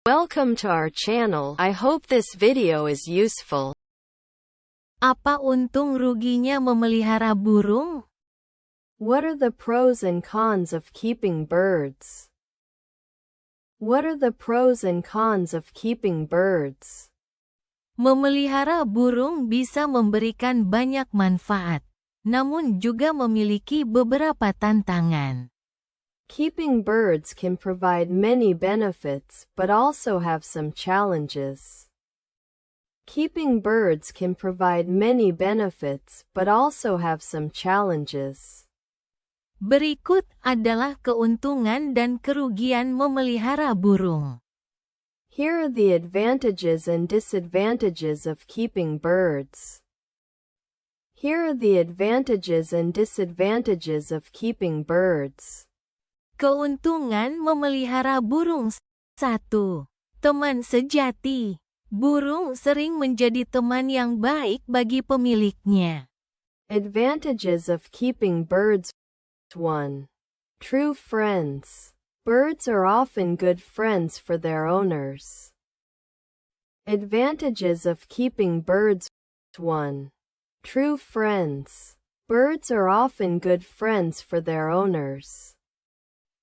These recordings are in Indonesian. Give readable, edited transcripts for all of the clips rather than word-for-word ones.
Welcome to our channel. I hope this video is useful. Apa untung ruginya memelihara burung? What are the pros and cons of keeping birds? What are the pros and cons of keeping birds? Memelihara burung bisa memberikan banyak manfaat, namun juga memiliki beberapa tantangan. Keeping birds can provide many benefits but also have some challenges. Keeping birds can provide many benefits but also have some challenges. Berikut adalah keuntungan dan kerugian memelihara burung. Here are the advantages and disadvantages of keeping birds. Here are the advantages and disadvantages of keeping birds. Keuntungan memelihara burung. 1. Teman sejati. Burung sering menjadi teman yang baik bagi pemiliknya. Advantages of keeping birds. 1. True friends. Birds are often good friends for their owners. Advantages of keeping birds. 1. True friends. Birds are often good friends for their owners.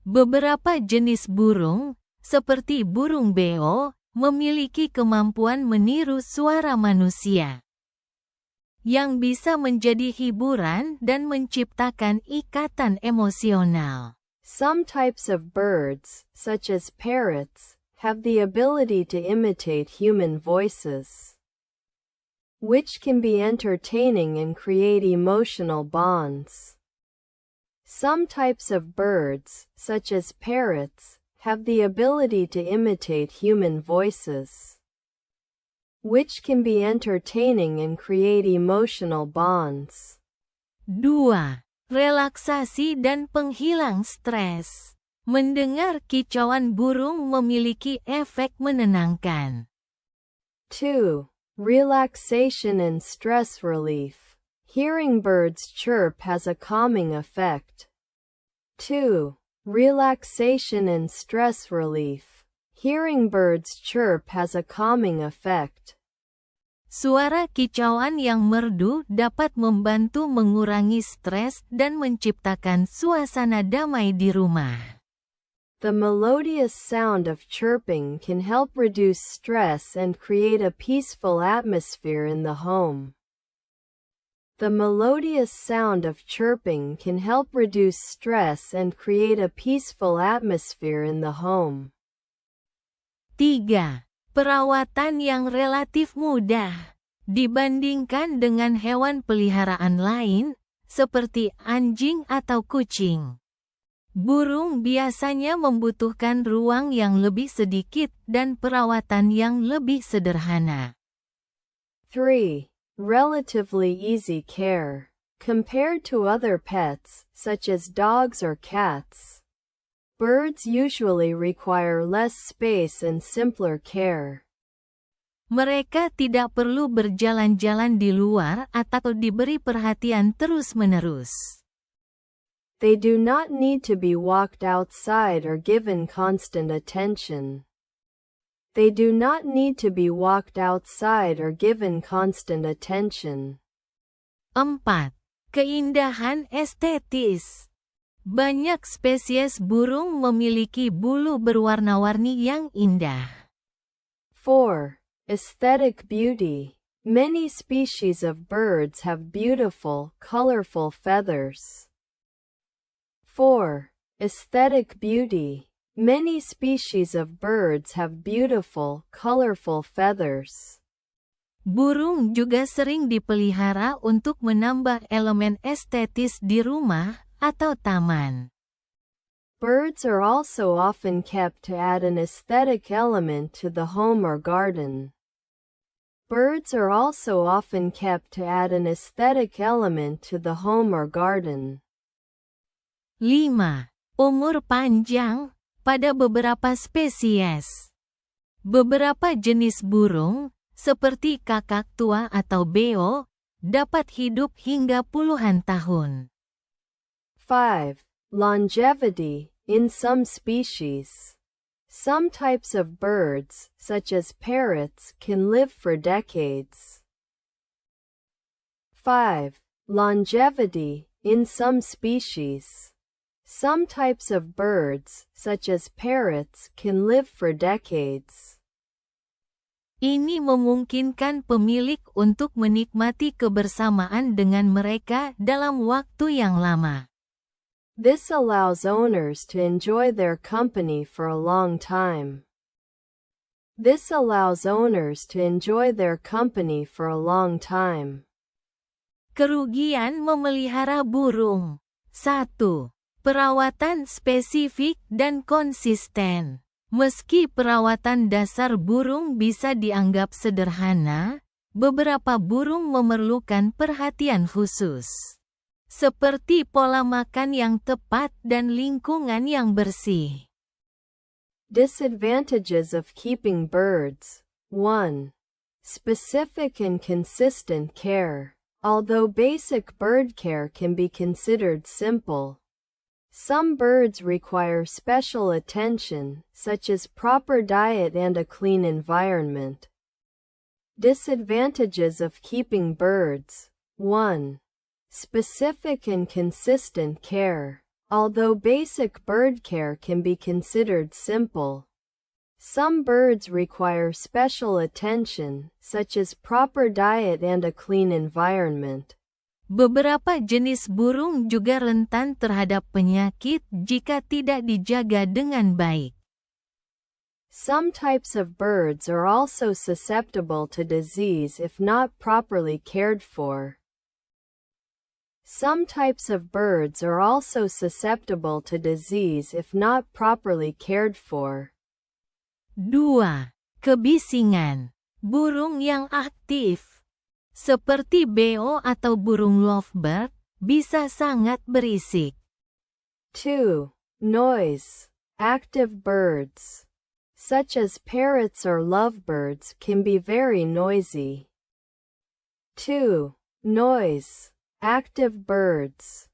Beberapa jenis burung, seperti burung beo, memiliki kemampuan meniru suara manusia, yang bisa menjadi hiburan dan menciptakan ikatan emosional. Some types of birds, such as parrots, have the ability to imitate human voices, which can be entertaining and create emotional bonds. Some types of birds, such as parrots, have the ability to imitate human voices, which can be entertaining and create emotional bonds. 2. Relaksasi dan penghilang stres. Mendengar kicauan burung memiliki efek menenangkan. 2. Relaxation and stress relief. Hearing birds chirp has a calming effect. 2. Relaxation and stress relief. Hearing birds chirp has a calming effect. Suara kicauan yang merdu dapat membantu mengurangi stres dan menciptakan suasana damai di rumah. The melodious sound of chirping can help reduce stress and create a peaceful atmosphere in the home. The melodious sound of chirping can help reduce stress and create a peaceful atmosphere in the home. 3. Perawatan yang relatif mudah. Dibandingkan dengan hewan peliharaan lain, seperti anjing atau kucing, burung biasanya membutuhkan ruang yang lebih sedikit dan perawatan yang lebih sederhana. 3. Relatively easy care. Compared to other pets, such as dogs or cats, birds usually require less space and simpler care. Mereka tidak perlu berjalan-jalan di luar atau diberi perhatian terus-menerus. They do not need to be walked outside or given constant attention. They do not need to be walked outside or given constant attention. 4. Keindahan estetis. Banyak spesies burung memiliki bulu berwarna-warni yang indah. 4. Aesthetic beauty. Many species of birds have beautiful, colorful feathers. 4. Aesthetic beauty. Many species of birds have beautiful, colorful feathers. Burung juga sering dipelihara untuk menambah elemen estetis di rumah atau taman. Birds are also often kept to add an aesthetic element to the home or garden. Birds are also often kept to add an aesthetic element to the home or garden. 5. Umur panjang. Pada beberapa spesies, beberapa jenis burung, seperti kakak tua atau beo, dapat hidup hingga puluhan tahun. 5. Longevity. In some species, Some types of birds, such as parrots, can live for decades. 5. Longevity. In some species, some types of birds, such as parrots, can live for decades. Ini memungkinkan pemilik untuk menikmati kebersamaan dengan mereka dalam waktu yang lama. This allows owners to enjoy their company for a long time. This allows owners to enjoy their company for a long time. Kerugian memelihara burung. 1. Perawatan spesifik dan konsisten. Meski perawatan dasar burung bisa dianggap sederhana, beberapa burung memerlukan perhatian khusus, seperti pola makan yang tepat dan lingkungan yang bersih. Disadvantages of keeping birds. 1. Specific and consistent care. Although basic bird care can be considered simple, some birds require special attention, such as proper diet and a clean environment. Disadvantages of keeping birds. 1. Specific and consistent care. Although basic bird care can be considered simple, some birds require special attention, such as proper diet and a clean environment. Beberapa jenis burung juga rentan terhadap penyakit jika tidak dijaga dengan baik. Some types of birds are also susceptible to disease if not properly cared for. Some types of birds are also susceptible to disease if not properly cared for. 2. Kebisingan. Burung yang aktif, seperti beo atau burung lovebird, bisa sangat berisik. 2. Noise. Active birds, such as parrots or lovebirds, can be very noisy. 2. Noise. Active birds,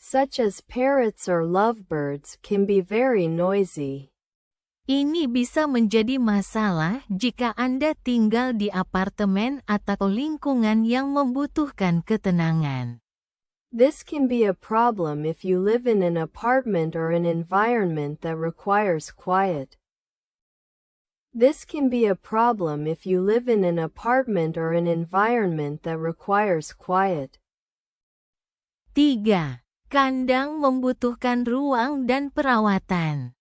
such as parrots or lovebirds, can be very noisy. Ini bisa menjadi masalah jika Anda tinggal di apartemen atau lingkungan yang membutuhkan ketenangan. This can be a problem if you live in an apartment or an environment that requires quiet. This can be a problem if you live in an apartment or an environment that requires quiet. 3. Kandang membutuhkan ruang dan perawatan.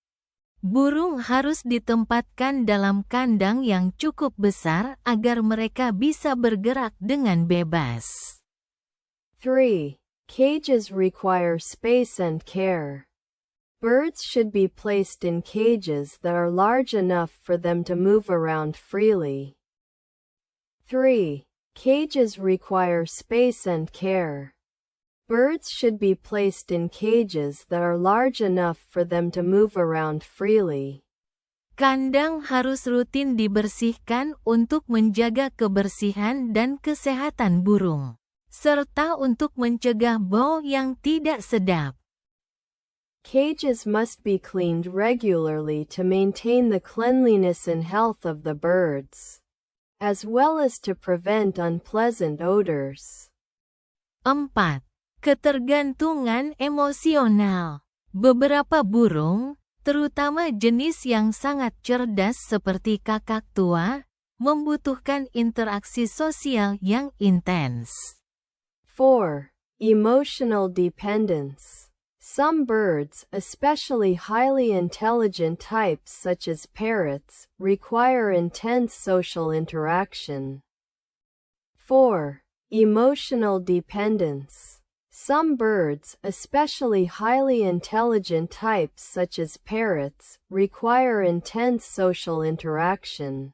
Burung harus ditempatkan dalam kandang yang cukup besar agar mereka bisa bergerak dengan bebas. 3. Cages require space and care. Birds should be placed in cages that are large enough for them to move around freely. 3. Cages require space and care. Birds should be placed in cages that are large enough for them to move around freely. Kandang harus rutin dibersihkan untuk menjaga kebersihan dan kesehatan burung, serta untuk mencegah bau yang tidak sedap. Cages must be cleaned regularly to maintain the cleanliness and health of the birds, as well as to prevent unpleasant odors. 4. Ketergantungan emosional. Beberapa burung, terutama jenis yang sangat cerdas seperti kakak tua, membutuhkan interaksi sosial yang intens. 4. Emotional dependence. Some birds, especially highly intelligent types such as parrots, require intense social interaction. 4. Emotional dependence. Some birds, especially highly intelligent types such as parrots, require intense social interaction.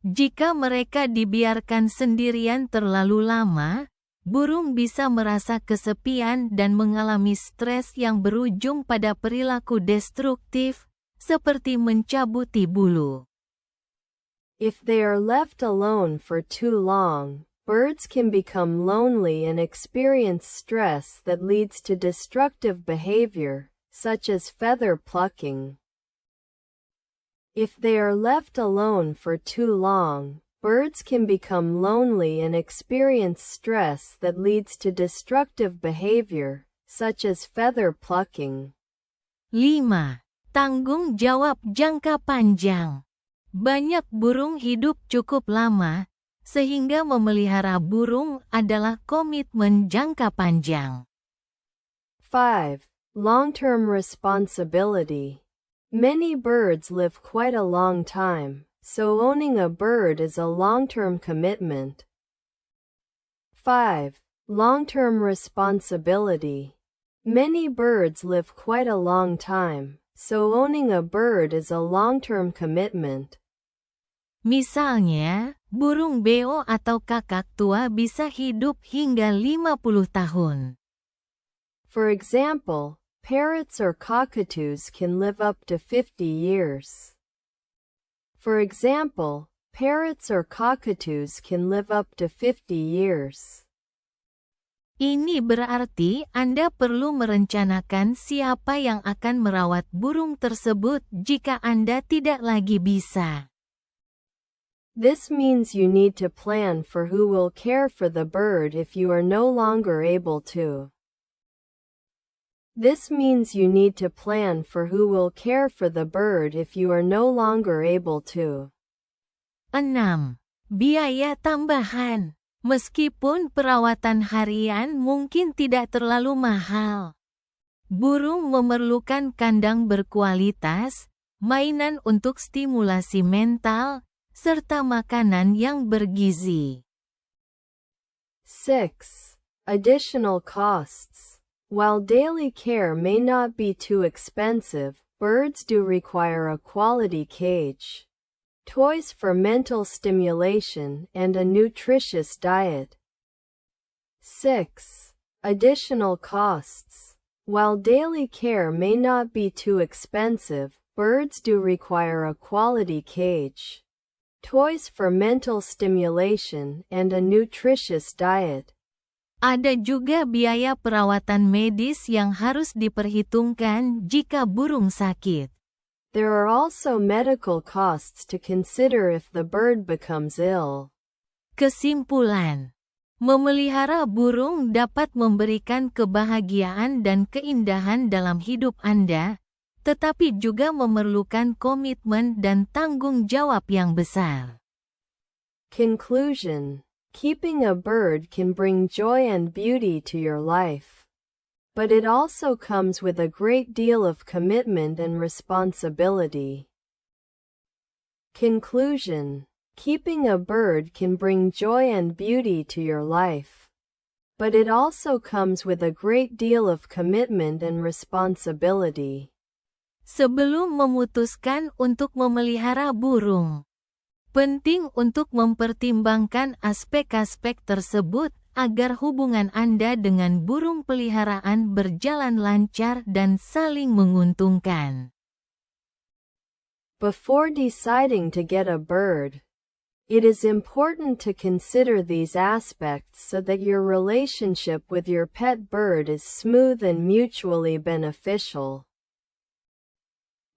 Jika mereka dibiarkan sendirian terlalu lama, burung bisa merasa kesepian dan mengalami stres yang berujung pada perilaku destruktif, seperti mencabuti bulu. If they are left alone for too long, birds can become lonely and experience stress that leads to destructive behavior, such as feather plucking. If they are left alone for too long, birds can become lonely and experience stress that leads to destructive behavior, such as feather plucking. 5. Tanggung jawab jangka panjang. Banyak burung hidup cukup lama, sehingga memelihara burung adalah komitmen jangka panjang. 5. Long-term responsibility. Many birds live quite a long time, so owning a bird is a long-term commitment. 5. Long-term responsibility. Many birds live quite a long time, so owning a bird is a long-term commitment. Misalnya, burung beo atau kakak tua bisa hidup hingga 50 tahun. For example, parrots or cockatoos can live up to 50 years. For example, parrots or cockatoos can live up to 50 years. Ini berarti Anda perlu merencanakan siapa yang akan merawat burung tersebut jika Anda tidak lagi bisa. This means you need to plan for who will care for the bird if you are no longer able to. This means you need to plan for who will care for the bird if you are no longer able to. 6. Biaya tambahan. Meskipun perawatan harian mungkin tidak terlalu mahal, burung memerlukan kandang berkualitas, mainan untuk stimulasi mental, serta makanan yang bergizi. 6. Additional costs. While daily care may not be too expensive, birds do require a quality cage, toys for mental stimulation, and a nutritious diet. 6. Additional costs. While daily care may not be too expensive, birds do require a quality cage, toys for mental stimulation, and a nutritious diet. Ada juga biaya perawatan medis yang harus diperhitungkan jika burung sakit. There are also medical costs to consider if the bird becomes ill. Kesimpulan. Memelihara burung dapat memberikan kebahagiaan dan keindahan dalam hidup Anda, tetapi juga memerlukan komitmen dan tanggung jawab yang besar. Conclusion. Keeping a bird can bring joy and beauty to your life, but it also comes with a great deal of commitment and responsibility. Conclusion. Keeping a bird can bring joy and beauty to your life, but it also comes with a great deal of commitment and responsibility. Sebelum memutuskan untuk memelihara burung, penting untuk mempertimbangkan aspek-aspek tersebut agar hubungan Anda dengan burung peliharaan berjalan lancar dan saling menguntungkan. Before deciding to get a bird, it is important to consider these aspects so that your relationship with your pet bird is smooth and mutually beneficial.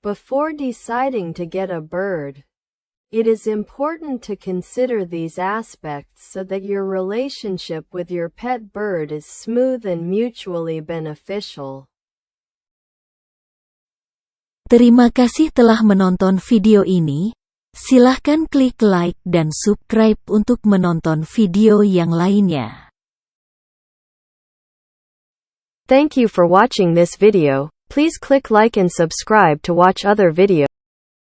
Before deciding to get a bird, it is important to consider these aspects so that your relationship with your pet bird is smooth and mutually beneficial. Terima kasih telah menonton video ini. Silahkan klik like dan subscribe untuk menonton video yang lainnya. Thank you for watching this video. Please click like and subscribe to watch other videos.